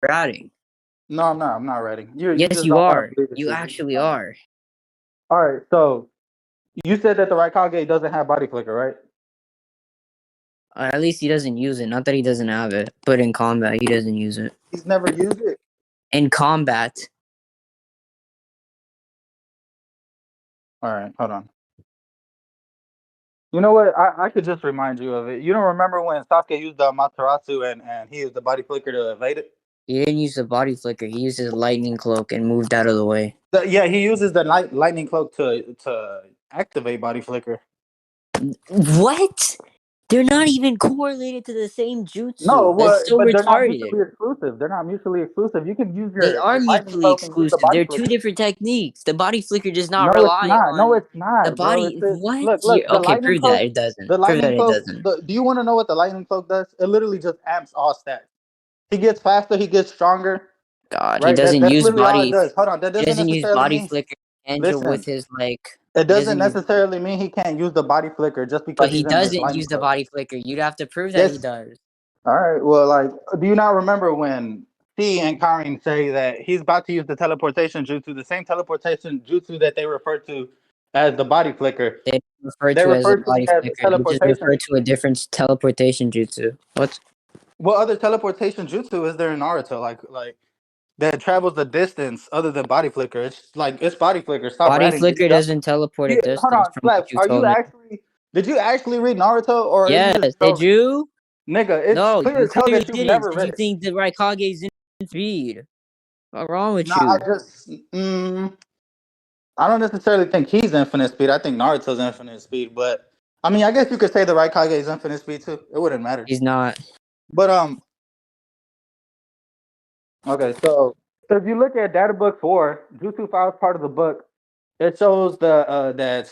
ratting. No, I'm not. I'm not writing. You Yes, just you don't want are. to believe the You truth. actually are. All right. So you said that the Raikage doesn't have body flicker, right? At least he doesn't use it. Not that he doesn't have it, but in combat, he doesn't use it. He's never used it. In combat. All right. Hold on. You know what? I could just remind you of it. You don't remember when Sasuke used the Materasu and he used the body flicker to evade it? He didn't use the body flicker. He used his lightning cloak and moved out of the way. Yeah, he uses the lightning cloak to activate body flicker. What? They're not even correlated to the same No, jutsu. well, That's so but they're not retarded. mutually exclusive. They're not mutually exclusive. You can use They are your lightning mutually cloak and use the exclusive. body They're two flicker. different techniques. The body flicker does not No, it's rely not. No, on it's the not, bro. body. What? Look, the Okay, lightning prove that cloak. it doesn't. The Prove lightning that it cloak. doesn't. Do you want to know what the lightning cloak does? It literally just amps all stats. He gets faster. He gets stronger. God, he Right. doesn't That's use literally all it body. does. Hold on. That He doesn't doesn't use necessarily body mean. flicker angel with Listen. his like. It He doesn't doesn't use. necessarily mean he can't use the body flicker just But because he he's in his doesn't lightning use the cloak. body flicker. You'd have to prove that he Yes. does. All right. Well, like, do you not remember when C and Karin say that he's about to use the teleportation jutsu, the same teleportation jutsu that they refer to as the body flicker? They don't refer They to it as a refer to it body as the flicker. They just teleportation. refer to a different teleportation jutsu. What? What other teleportation jutsu is there in Naruto? Like that travels the distance other than body flicker. It's like it's body flicker. Stop Body ratting. flicker doesn't teleport a Hold distance on, from what Slaps. you Are you told me. actually? Did you actually read Naruto, or are you just Yes, did trolling? you? Nigga, it's No, clear you as hell clearly that you've didn't. never Did read you it. think the Raikage's in speed? What's wrong with No, I you? just. I don't necessarily think he's infinite speed. I think Naruto's infinite speed, but I mean, I guess you could say the Raikage is infinite speed too. It wouldn't matter. He's not. But okay. So if you look at Data Book 4, Jutsu Files part of the book, it shows that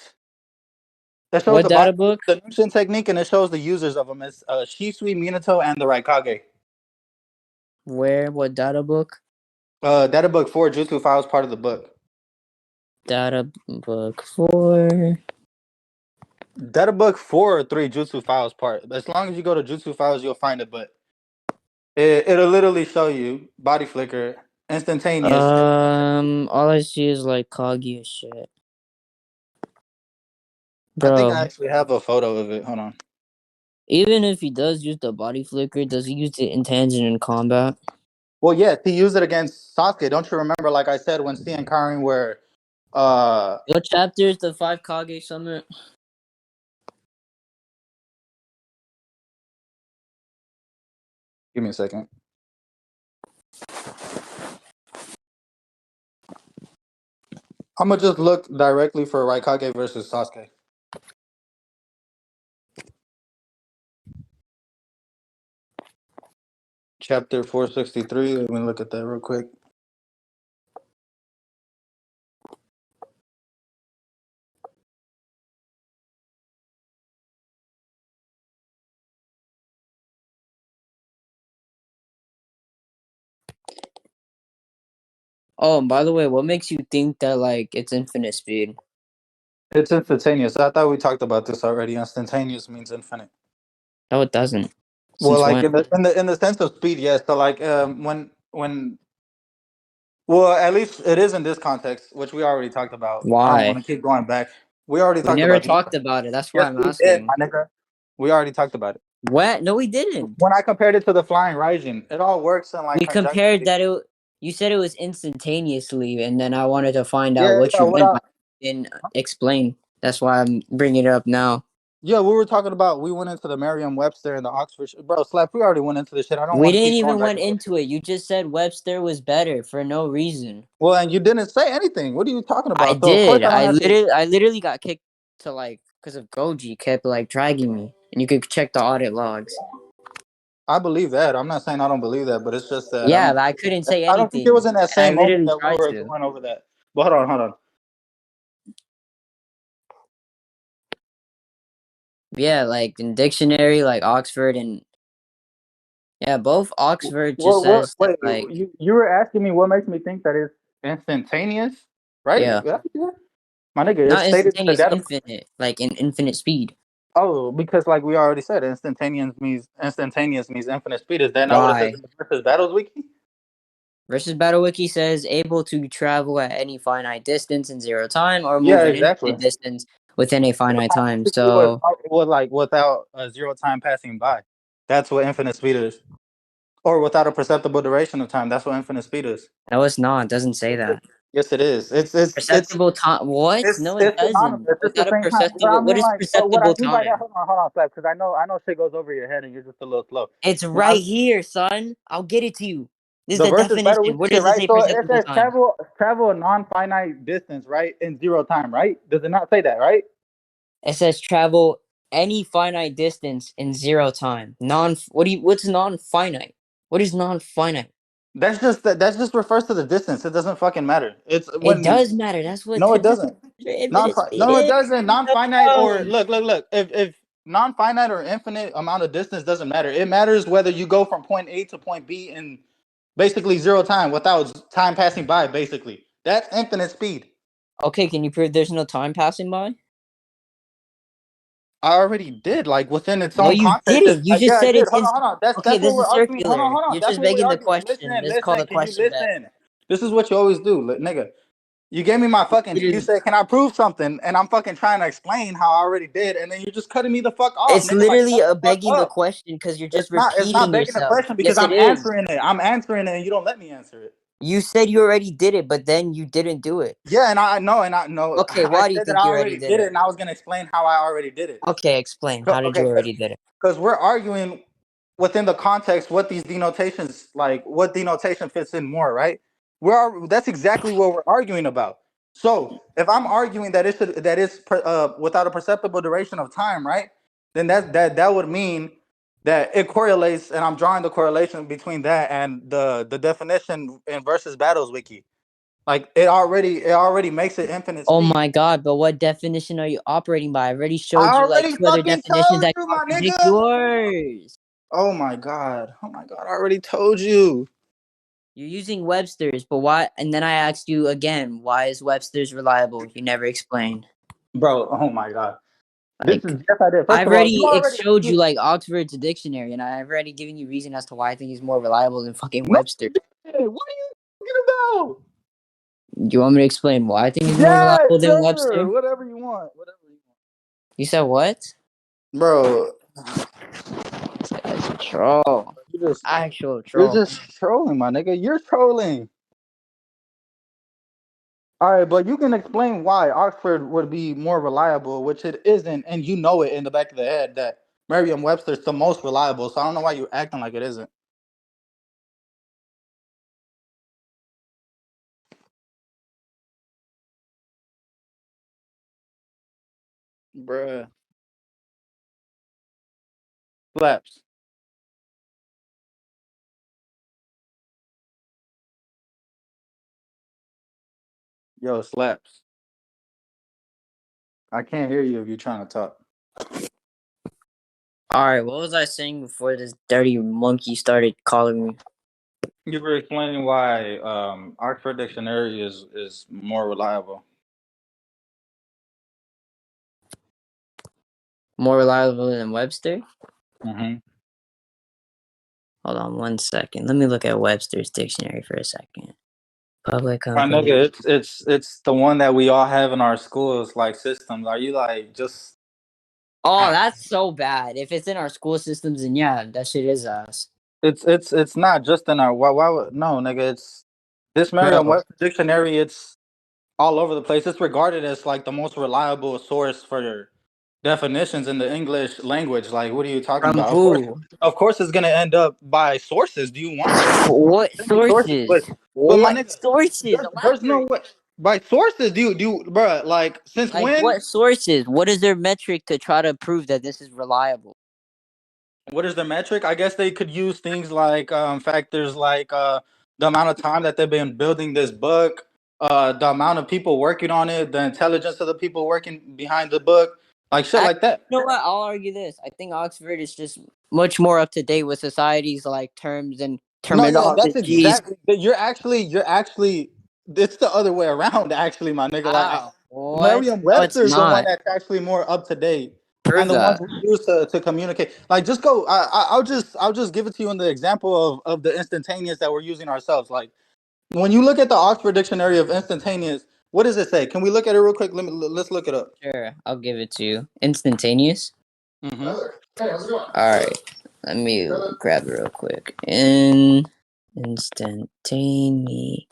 shows What the body data book? the Nushin technique, and it shows the users of them. It's Shisui, Minato, and the Raikage. Where? What data book? Data Book 4, Jutsu Files part of the book. Data book 4. Data Book 4 or 3, Jutsu Files part. As long as you go to Jutsu Files, you'll find it. But it'll literally show you body flicker, instantaneous. All I see is like Kaguya shit. I think I Bro, actually have a photo of it. Hold on. even if he does use the body flicker, does he use it in tangent in combat? Well, yes, he used it against Sasuke. Don't you remember, like I said, when C and Karin were uh What chapter is the 5 Kage Summit? give me a second. I'm gonna just look directly for Raikage versus Sasuke. Chapter 463. Let me look at that real quick. Oh, and by the way, what makes you think that like it's infinite speed? It's instantaneous. I thought we talked about this already. Instantaneous means infinite. No, it doesn't. Well, Since like when? in the sense of speed, yes. So like when well, at least it is in this context, which we already talked about. I don't want Why? to keep going back. We already We talked never about this. talked about it. That's why Yes, I'm we did, asking. my nigga. We already talked about it. What? No, we didn't. When I compared it to the flying Raijin, it all works in like We compared conjunction. that it. You said it was instantaneously, and then I wanted to find out Yeah, what yeah. you meant by didn't explain. That's why I'm bringing it up now. Yeah, we were talking about. We went into the Merriam-Webster and the Oxford. Bro, Slap. We already went into this shit. I don't We want to didn't keep going even back went and forth. into it. You just said Webster was better for no reason. Well, and you didn't say anything. What are you talking I about? So of course did. I don't have to. I literally got kicked to like because of Goji kept like dragging me, and you could check the audit logs. I believe that. I'm not saying I don't believe that, but it's just that Yeah, but I couldn't say I don't think it anything, was in that and I same moment literally that we tried were to. going over that. But hold on, hold on. Yeah, like in dictionary, like Oxford, and yeah, both Oxford just What? says that Wait, like you were asking me what makes me think that it's instantaneous, right? yeah, Yeah. My nigga, it's not stated in the instantaneous, data. infinite, like in infinite speed. Oh, because like we already said, instantaneous means infinite speed. Is that not what it says Why? in the versus battles wiki? Versus Battle Wiki says able to travel at any finite distance in zero time or Yeah, move an exactly. infinite distance within a finite time. Basically, was So was like without a zero time passing by. That's what infinite speed is, or without a perceptible duration of time. That's what infinite speed is. no, it's not. It doesn't say that. Yes, it is. Perceptible time. What? No, it It's synonymous. doesn't. It's the Without a same time. What I perceptible. What mean, is like, what I perceptible mean by that, time? hold on, Flav, because I know shit goes over your head and you're just a little slow. It's When I, right here, son. I'll get it to you. This is the the versus battle definition. week Where shit, does it right? say So it perceptible says time? travel a non finite distance, right, in zero time, right? Does it not say that, right? It says travel any finite distance in zero time. What's non-finite? What is non-finite? That just refers to the distance. It doesn't fucking matter. It's It when does matter. That's what no, it doesn't. infinite speed No, it is. doesn't. Non-finite or No. look. If non-finite or infinite amount of distance doesn't matter. It matters whether you go from point A to point B in basically zero time without time passing by. Basically, that's infinite speed. Okay, can you prove there's no time passing by? I already did, like within its No, own you context. didn't. You just Yeah, I said did. it's in. Hold on. Okay, That's what this we're is arguing. circular. Hold on. You're That's just what we're begging the arguing. question. This is called Listen. a Can you question bet. listen? This is what you always do, nigga. You gave me my fucking. You said, "Can I prove something?" And I'm fucking trying to explain how I already did, and then you're just cutting me the fuck off, It's nigga. Like literally shut a the fuck begging the up. question because you're just It's not repeating begging the yourself. question because Yes, it I'm is. answering it. I'm answering it, and you don't let me answer it. You said you already did it, but then you didn't do it. Yeah, and I know. Okay, I why do you said that think I you already already did did it, it? and I was gonna explain how I already did it. Okay, explain. How did you Okay, already did it? because we're arguing within the context what these denotations like what denotation fits in more, right? That's exactly what we're arguing about. So if I'm arguing that without a perceptible duration of time, right? Then that would mean that it correlates, and I'm drawing the correlation between that and the definition in versus battles wiki. Like it already makes it infinite Oh speed. my god, but what definition are you operating by? I already I showed you like already two other fucking definitions told that you, my contradict nigga. yours. Oh my god. Oh my god. I already told you. You're using Webster's, but why? And then I asked you again, why is Webster's reliable? You never explained. Bro, oh my god. This Like, is yes I did. First I've of all, you already already showed you you, like Oxford's dictionary, and I've already given you reason as to why I think he's more reliable than fucking no Webster. what are you talking about? Do you want me to explain why I think he's more Yes, reliable than sir. Webster? Whatever you want. Whatever you You said what? want. Bro, This guy's a troll. you just Actual you're troll. just trolling, my nigga. You're trolling. All right, but you can explain why Oxford would be more reliable, which it isn't, and you know it in the back of the head that Merriam-Webster's the most reliable. So I don't know why you're acting like it isn't. Bruh. Slaps. Yo, slaps. I can't hear you if you're trying to talk. Alright, what was I saying before this dirty monkey started calling me? You were explaining why Oxford Dictionary is more reliable. More reliable than Webster? Mm-hmm. Hold on 1 second. Let me look at Webster's dictionary for a second. Public My company. nigga, it's the one that we all have in our schools, like systems. Are you like just Oh, that's so bad. If it's in our school systems, then yeah, that shit is us. it's not just in our why would no nigga, it's this Bro, Merriam-Webster dictionary, it's all over the place. It's regarded as like the most reliable source for definitions in the English language. Like, what are you talking from about? who? Of course, it's gonna end up by sources. Do you want sources? What Send me sources, sources? but my What nigga, sources? there's no Elaborate. way by sources. Bruh, like since Like when? what sources? What is their metric to try to prove that this is reliable? What is the metric? I guess they could use things like factors like the amount of time that they've been building this book, the amount of people working on it, the intelligence of the people working behind the book, like shit Actually, like that. you know what? I'll argue this. I think Oxford is just much more up to date with society's like terms and No, yeah, that's terminologies. exactly. You're actually. It's the other way around, actually, my nigga. Wow. What? No, it's Merriam-Webster is the one not. that's actually more up to date, and Prove the ones that. we use to communicate. Like, just go. I'll just give it to you in the example of the instantaneous that we're using ourselves. Like, When you look at the Oxford Dictionary of instantaneous, what does it say? Can we look at it real quick? Let's look it up. Sure, I'll give it to you. Instantaneous. Mm-hmm. All right, let me grab it real quick. In instantaneous,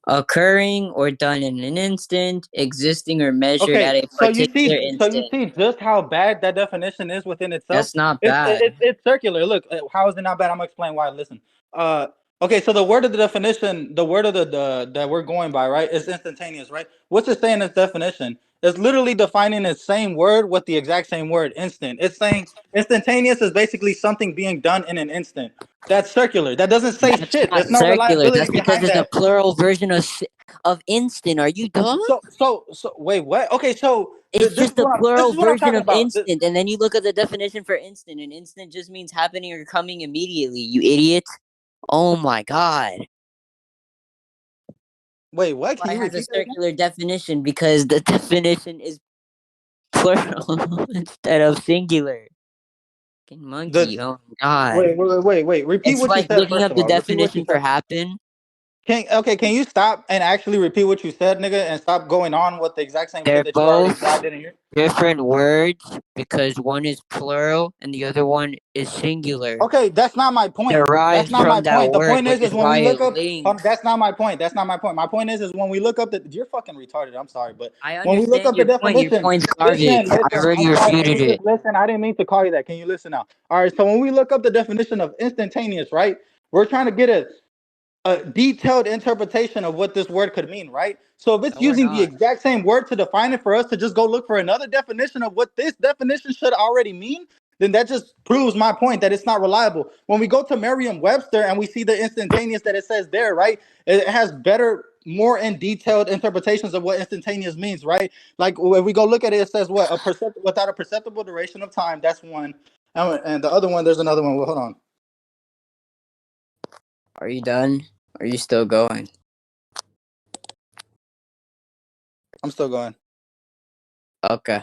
occurring or done in an instant, existing or measured Okay, at a particular so you instant. see just how bad that definition is within itself. That's not It's bad. it's circular. Look, how is it not bad? I'm gonna explain why. Listen. Uh, okay, so the word of the definition, the word of the that we're going by, right, is instantaneous, right? What's it saying in its definition? It's literally defining the same word with the exact same word, instant. It's saying instantaneous is basically something being done in an instant. That's circular. That doesn't say That's shit. not There's no circular. reliability That's because behind it's a that. plural version of instant. Are you dumb? So wait, what? Okay, so It's this is just a this plural is what I'm version talking of about. instant, and then you look at the definition for instant, and instant just means happening or coming immediately. You idiot! Oh my god! Wait, what? Can Why it you has a repeat that again? circular definition? Because the definition is plural instead of singular. Fucking The monkey! Oh my god! wait. Repeat It's what you like said looking first up of the all. Repeat what you definition for said. happen. Can you stop and actually repeat what you said, nigga, and stop going on with the exact same shit They're that you already said I both didn't hear? different words because one is plural and the other one is singular. Okay, that's not my point. That's Derives not my from that point. The word, point which is is when we why look it up. links. That's not my point. That's not my point. My point is when we look up the. You're fucking retarded. I'm sorry, but I when we look understand up the your point. Your definition, point's garbage. I already I'm sorry. Can refuted you just it. listen? I didn't mean to call you that. Can you listen now? All right. So when we look up the definition of instantaneous, right? We're trying to get a detailed interpretation of what this word could mean, right? So if it's No, we're using the not. exact same word to define it for us to just go look for another definition of what this definition should already mean, then that just proves my point that it's not reliable. When we go to Merriam-Webster and we see the instantaneous that it says there, right? It has better, more in detailed interpretations of what instantaneous means, right? Like when we go look at it, it says what without a perceptible duration of time. That's one, and the other one, there's another one. Well, hold on, Are you done? Are you still going? I'm still going. Okay.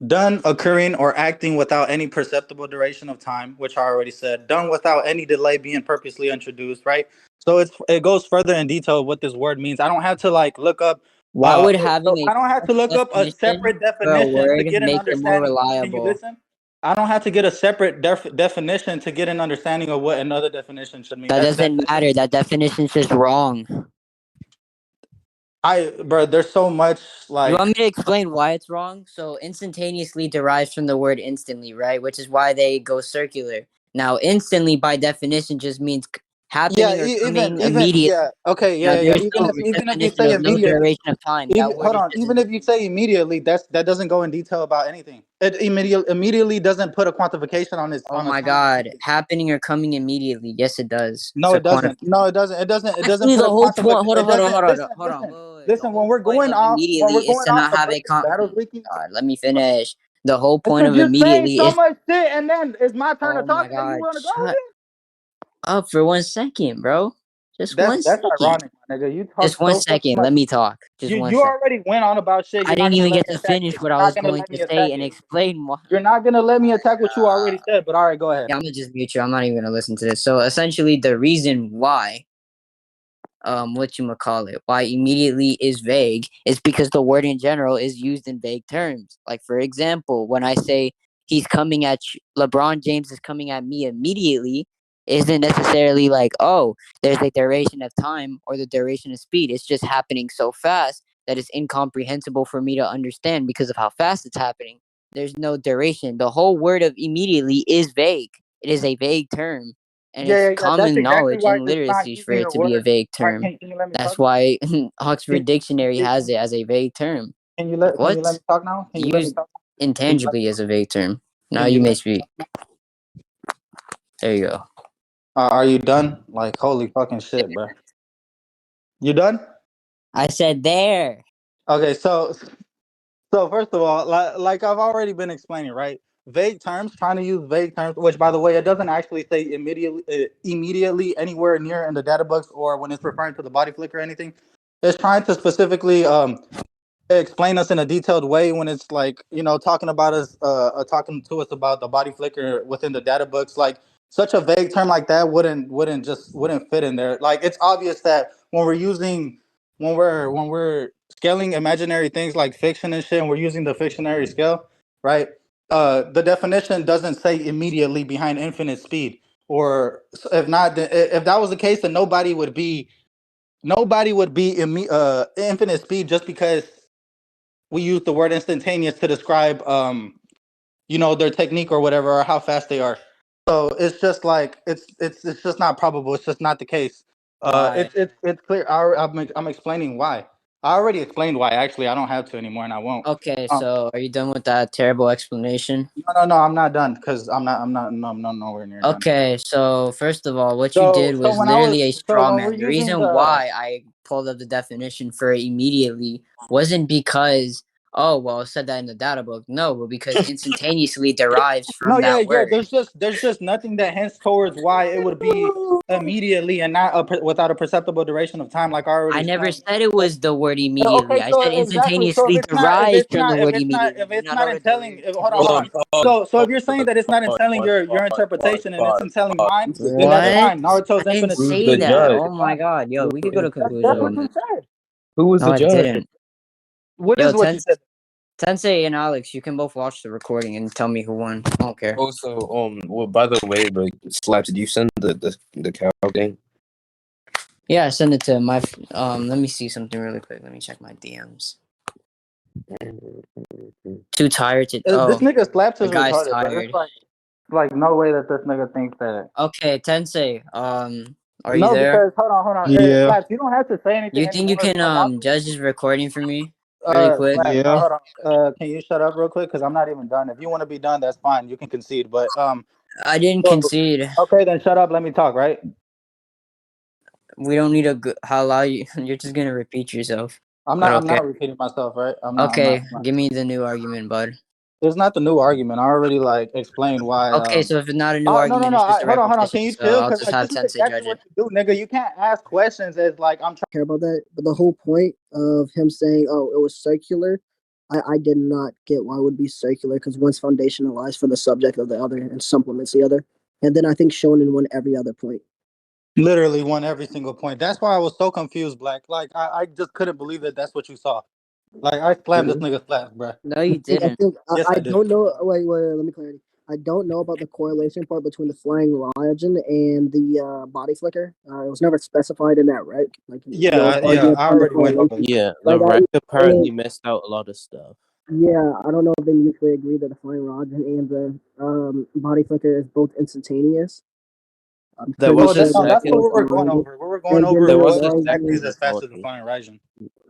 Done, occurring, or acting without any perceptible duration of time, which I already said. Done without any delay being purposely introduced, right? So it goes further in detail what this word means. I don't have to like look up Why would so having a I don't have to look up a definition separate for a definition to word get an make it more understanding. Can you reliable? listen? I don't have to get a separate definition to get an understanding of what another definition should mean. That doesn't That's matter. That definition's just wrong. bro, there's so much You want like me to explain why it's wrong? So instantaneously derives from the word instantly, right? Which is why they go circular. Now, instantly by definition just means yeah, happening or coming even immediate. yeah, okay, Now, yeah. there's no Even if you definition say of no immediately. duration of time. Even That word hold is on, just even if you say immediately, that doesn't go in detail about anything. It immediately doesn't put a quantification on this oh on a my time or god, anything. happening or coming immediately. Yes, it does. No, It's a it quantum. doesn't. No, it doesn't. It doesn't Actually, put the a whole quantification. point. Hold on, It hold on, doesn't. hold on, Listen, hold on. Wait, wait. The listen. whole point of When we're immediately is going to off not the have a basic con. battles, we can. God, let me finish. The whole It's point because of you're saying immediately so is. much shit, and then it's my turn to Oh my talk, and then you god, want to go shut again. up for 1 second, bro. Just one That's second. ironic, my nigga. You Just talk one so fucking second. much. Let me talk. Just one You second. already went on about shit. I You're not didn't gonna even let get me to attack finish it. what You're I not was gonna going let to me say attack and it. explain why. You're not gonna let me attack what you already said. But all right, go ahead. Yeah, I'm gonna just mute you. I'm not even gonna listen to this. So essentially, the reason why what you call it, why immediately is vague is because the word in general is used in vague terms. Like for example, when I say he's coming at LeBron James is coming at me immediately, isn't necessarily like, oh, there's a duration of time or the duration of speed. It's just happening so fast that it's incomprehensible for me to understand because of how fast it's happening. There's no duration. The whole word of immediately is vague. It is a vague term, and it's Yeah. That's common exactly knowledge why and it's not literacy for using it the to be a word. vague All right, term. can you let me That's talk now? why Oxford Dictionary Can, has it as a vague term. Like can you let what? me talk now? Can you let me Used talk? Can you let me intangibly talk? as a vague term. Now Can you you may let? speak. There you go. Are you done? Like holy fucking shit, bro. You done? I said there. Okay, so first of all, like I've already been explaining, right? Vague terms, trying to use vague terms, which by the way, it doesn't actually say immediately anywhere near in the data books or when it's referring to the body flick or anything. It's trying to specifically explain us in a detailed way when it's like, talking about us, talking to us about the body flicker within the data books. Like such a vague term like that wouldn't fit in there. Like it's obvious that when we're scaling imaginary things like fiction and shit, and we're using the fictionary scale, right? The definition doesn't say immediately behind infinite speed, or if not, if that was the case, then nobody would be infinite speed just because we use the word instantaneous to describe their technique or whatever, or how fast they are. So it's just like it's just not probable. It's just not the case. Why? It's clear. I'm explaining why. I already explained why. Actually, I don't have to anymore, and I won't. Okay, Um, so are you done with that terrible explanation? no, I'm not done because I'm not nowhere near done. Okay, so first of all, what you So did so was when I literally was a so straw when we're man. The using reason the why I pulled up the definition for it immediately wasn't because, oh, well, it said that in the data book. No, but because instantaneously derives no, from yeah, that yeah. word. There's just nothing that hints towards why it would be immediately and not without a perceptible duration of time, like I already I never explained. said it was the word immediately. Okay, I so said exactly. So if instantaneously it's not, if derives it's from the not, if word it's not, immediately. if Do you it's not not know the entailing, hold on, Hold hold on, on. division? pause, So if pause, you're saying pause, that it's not pause, entailing pause, your pause, pause, interpretation and it's pause, entailing pause. mine, then that's What? fine. I Naruto's didn't infinite Who's speed say the is that. judge? Oh my fine. god. Yo, we could go to That's conclusion what on you this. said. Who was No, the I judge? didn't. What Yo, is what you said? Tensei and Alex, you can both watch the recording and tell me who won. I don't care. Also, well, by the way, like, Slaps, did you send the cow thing? Yeah, send it to my. Let me see something really quick. Let me check my DMs. Too tired to. This Oh, nigga slaps the is guy's retarded, bro. It's tired. like no way that this nigga thinks that. Okay, Tensei. Are you No, there? because hold on. Yeah, Slaps, you don't have to say anything You think you anymore. can Naruto, judge this recording for me, really quick? Slaps, no, yeah. hold on. Can you shut up real quick? Because I'm not even done. If you want to be done, that's fine. You can concede. But I didn't so concede. okay, then shut up. Let me talk. Right? We don't need a. How allow you? You're just gonna repeat yourself. I'm But not. I'm okay. not repeating myself. Right? Okay, give me the new argument, bud. There's not the new argument. I already like explained why. Okay, so if it's not a new Oh no no argument, no! it's just a Hold on hold on. repetition. Can you So chill? I'll Because just like have this is Tensei exactly judge what it. you do, nigga. You can't ask questions as like I'm trying. Care about that, but the whole point of him saying, "Oh, it was circular," I did not get why it would be circular because one's foundationalized for the subject of the other and supplements the other, and then I think Shonen won every other point. Literally won every single point. That's why I was so confused, Black. Like I just couldn't believe that that's what you saw. Like I slammed this nigga flat, bro. No, you I didn't. think Yes, I I did. don't know. Wait, let me clarify. I don't know about the correlation part between the flying Raijin and the body flicker. It was never specified in that, right? Like y'all was Yeah. arguing I upon the already went over. correlation. Yeah, the Like rec I apparently missed out a lot of stuff. yeah, I don't know if they mutually agree that the flying Raijin and the body flicker is both instantaneous. I'm There pretty Oh, was a that's sure no, that that's what second was we were going argued. over. We were going And then over there there was was what a exactly is arguing. second as fast as the recording. flying Raijin.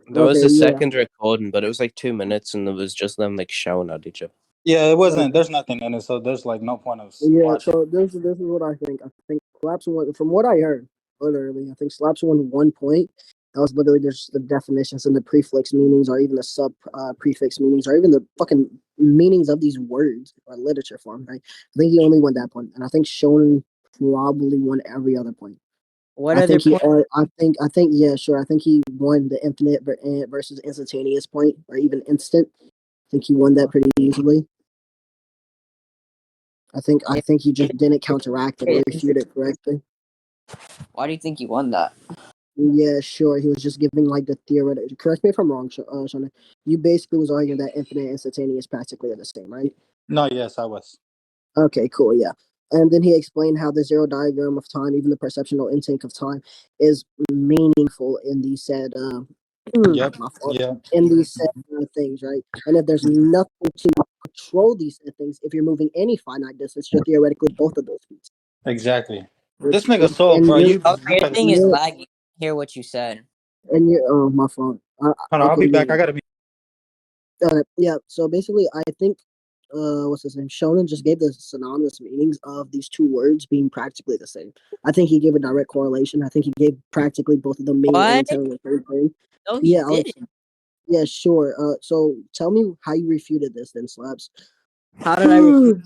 There was Okay, a yeah. second recording, but it was like 2 minutes and it was just them like shouting at each other. Yeah, it wasn't. Okay. There's nothing in it, so there's like no point of Yeah, watching. so this is what I think. I think Slaps won from what I heard, literally. I think Slaps won 1 point. That was literally just the definitions and the prefix meanings, or even the sub prefix meanings, or even the fucking meanings of these words or literature form. Right? I think he only won that point, and I think Shonen probably won every other point. What I other think he. point? I think. Yeah, sure. I think he won the infinite versus instantaneous point, or even instant. I think he won that pretty easily. I think he just didn't counteract it or refute it correctly. Why do you think you won that? Yeah, sure. He was just giving like the theoretical. Correct me if I'm wrong, Shona. You basically was arguing that infinite and instantaneous practically are the same, right? No, yes, I was. Okay, cool. Yeah. And then he explained how the zero diagram of time, even the perceptual intake of time, is meaningful in these said Yep. my fault, Yeah. in these said things, right? And if there's nothing to control these said things, if you're moving any finite distance, you're theoretically both of those speeds. Exactly. This Which nigga soul, and bro. you're You Okay, your better. thing is you're laggy. Hear what you said. and you're oh my fault. Hold on, I'll Okay, be yeah. back. I gotta be. Yeah, so basically, I think, what's his name? Shonen just gave the synonymous meanings of these two words being practically the same. I think he gave a direct correlation. I think he gave practically both of them meaning and What? intending the same thing. No, he Yeah, Alex. didn't. Yeah, sure. So tell me how you refuted this then, Slaps. How did I refute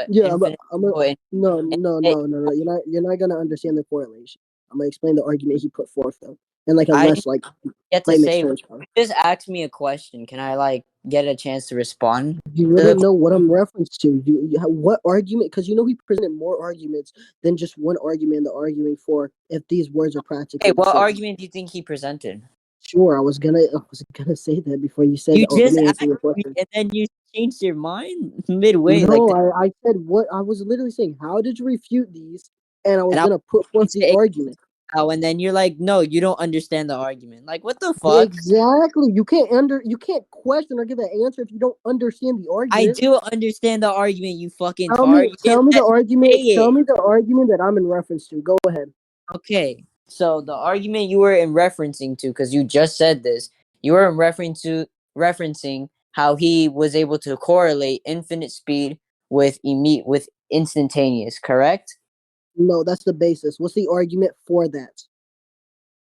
Yeah, infinite? no. You're not gonna understand the correlation. I'm gonna explain the argument he put forth though. and like a I less didn't like get to claim say. experience part. Just ask me a question. Can I like get a chance to respond You to the wouldn't know what I'm referenced to. What argument? Because he presented more arguments than just one argument. The arguing for if these words are Okay, practically the what same. argument do you think he presented? Sure, I was gonna say that before you said, You "Oh, let just me answer asked your me question." and then you changed your mind midway, like No, that. I said what I was literally saying. How did you refute these? And I was And I gonna put forth want to the say argument. how, and then you're like, no, you don't understand the argument. Like, what the fuck? Exactly. You can't question or give an answer if you don't understand the I argument. do understand the argument, you fucking Tell tard. me You tell didn't me the let me say argument. Tell it. me the argument that I'm in reference to. Go ahead. Okay, so the argument you were in referencing to, because you just said this, you were in referencing how he was able to correlate infinite speed with instantaneous, correct? No, that's the basis. What's the argument for that?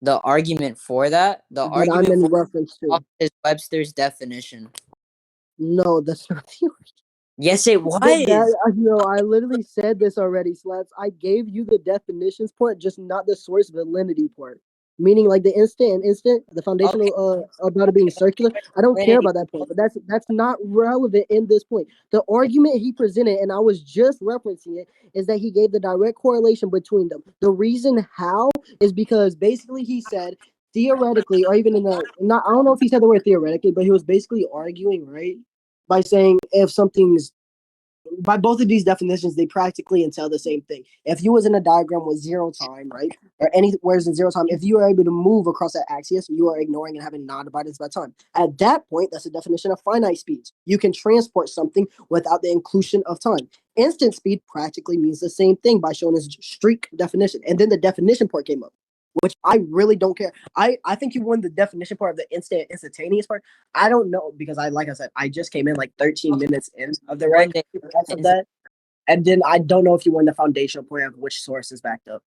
The argument for that, the That I'm argument in for reference to. is Webster's definition. No, that's not the Yes, it was. no, I literally said this already, Slaps. I gave you the definitions part, just not the source validity part. Meaning like the instant, the Okay, foundational about it being circular. I don't care validity. about that point, but that's not relevant in this point. The argument he presented, and I was just referencing it, is that he gave the direct correlation between them. The reason how is because basically he said theoretically, or even in the not I don't know if he said the word theoretically, but he was basically arguing, right? By saying if something's by both of these definitions, they practically entail the same thing. If you was in a diagram with zero time, right, or anywhere's in zero time, if you are able to move across that axis, you are ignoring and having non-abundance by time. At that point, that's a definition of finite speeds. You can transport something without the inclusion of time. Instant speed practically means the same thing by showing this streak definition. And then the definition part came up, which I really don't care. I think you won the definition part of the instantaneous part. I don't know because like I said, I just came in like 13 minutes in of the One rank day. because of that. And then I don't know if you won the foundational point of which source is backed up.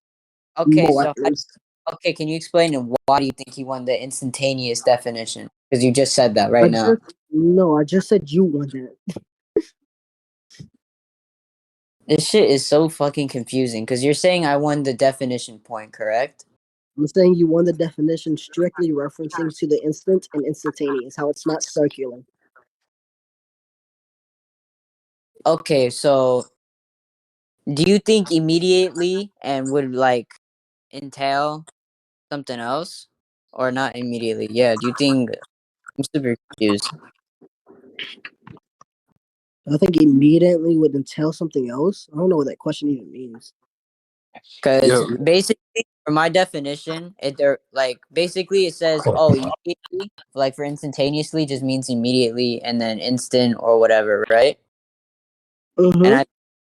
Okay, More so at least. okay, can you explain why do you think he won the instantaneous definition? Because you just said that right now. I just said you won that. This shit is so fucking confusing. Because you're saying I won the definition point, correct? I'm saying you won the definition strictly referencing to the instant and instantaneous, how it's not circular. Okay, so do you think immediately and would like entail something else? Or not immediately? Yeah, do you think I'm super confused? I think immediately would entail something else. I don't know what that question even means. Because Yo, basically, for my definition, basically it says, oh, immediately, like for instantaneously just means immediately, and then instant or whatever, right? And Mm-hmm. I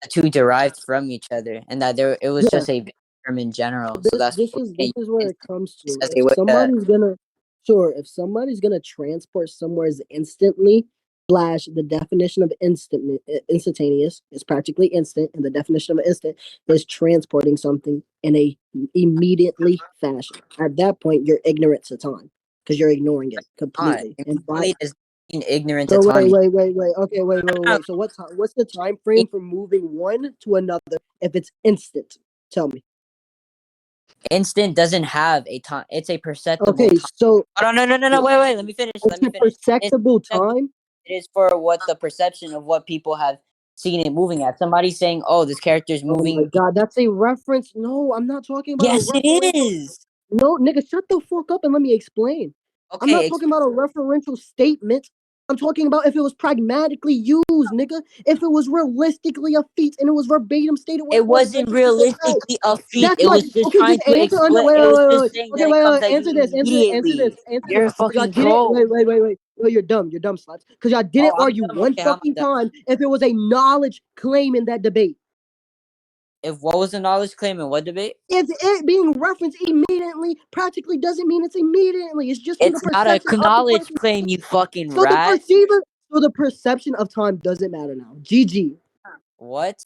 the two derived from each other, and that it was Yeah. just a term in general. So that's This what is they where use it comes to. as a way to. If somebody's gonna transport somewhere instantly, slash the definition of instantaneous is practically instant, and the definition of instant is transporting something in a immediately fashion. At that point, you're ignorant to time because you're ignoring it Not completely. And by immediately does mean ignorant to so time. wait. Okay, wait. So what's the time frame for moving one to another if it's instant? Tell me. Instant doesn't have a time. It's a perceptible Okay, time. so Oh, no. Wait. Let me finish. it's a It's perceptible perceptible. time. It is for what the perception of what people have seen it moving at. Somebody's saying, "Oh, this character's Oh my moving." god, that's a reference. No, I'm not talking about a Yes, it referential. is. No, nigga, shut the fuck up and let me explain. I'm not Okay, talking about a referential statement. I'm talking about if it was pragmatically used, nigga. If it was realistically a feat and it was verbatim stated what it it was wasn't essentially in the text. realistically a feat. That's It why. was just Okay, trying just to answer under. explain. It was just saying that Okay, it comes at you Answer this. immediately. Answer this. You're a Because y'all fucking didn't. troll. Wait. No, you're dumb. You're dumb, sluts. Because y'all didn't Oh, I'm argue dumb. one Okay, how am I fucking dumb? time if it was a knowledge claim in that debate. If what was the knowledge claim in what debate? If it being referenced immediately practically doesn't mean it's immediately. It's just from the It's not a perception of the knowledge person. claim, you fucking So the rat. perceiver, so the perception of time doesn't matter now. GG. What?